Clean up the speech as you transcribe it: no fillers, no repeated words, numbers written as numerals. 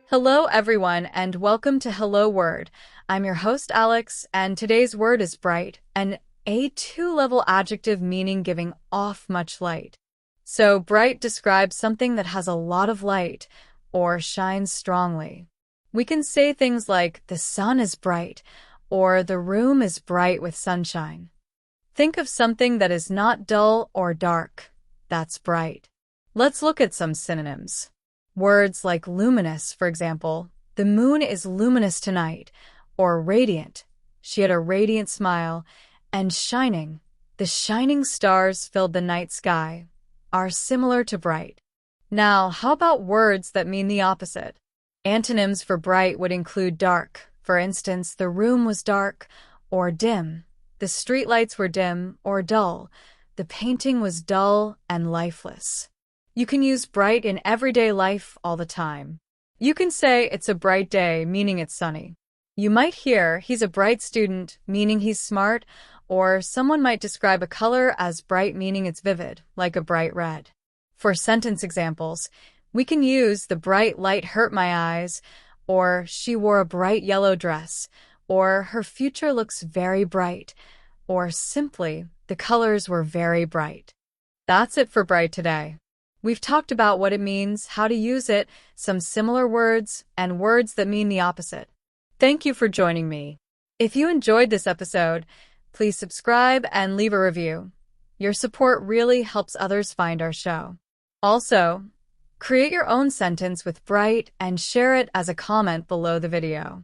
Hello, everyone, and welcome to Hello Word. I'm your host, Alex, and today's word is bright, an A2-level adjective meaning giving off much light. So, bright describes something that has a lot of light or shines strongly. We can say things like, the sun is bright, or the room is bright with sunshine. Think of something that is not dull or dark. That's bright. Let's look at some synonyms. Words like luminous, for example, the moon is luminous tonight, or radiant, she had a radiant smile, and shining, the shining stars filled the night sky, are similar to bright. Now, how about words that mean the opposite? Antonyms for bright would include dark. For instance, the room was dark or dim. The streetlights were dim or dull. The painting was dull and lifeless. You can use bright in everyday life all the time. You can say it's a bright day, meaning it's sunny. You might hear he's a bright student, meaning he's smart, or someone might describe a color as bright, meaning it's vivid, like a bright red. For sentence examples, we can use the bright light hurt my eyes, or she wore a bright yellow dress, or her future looks very bright, or simply, the colors were very bright. That's it for bright today. We've talked about what it means, how to use it, some similar words, and words that mean the opposite. Thank you for joining me. If you enjoyed this episode, please subscribe and leave a review. Your support really helps others find our show. Also, create your own sentence with bright and share it as a comment below the video.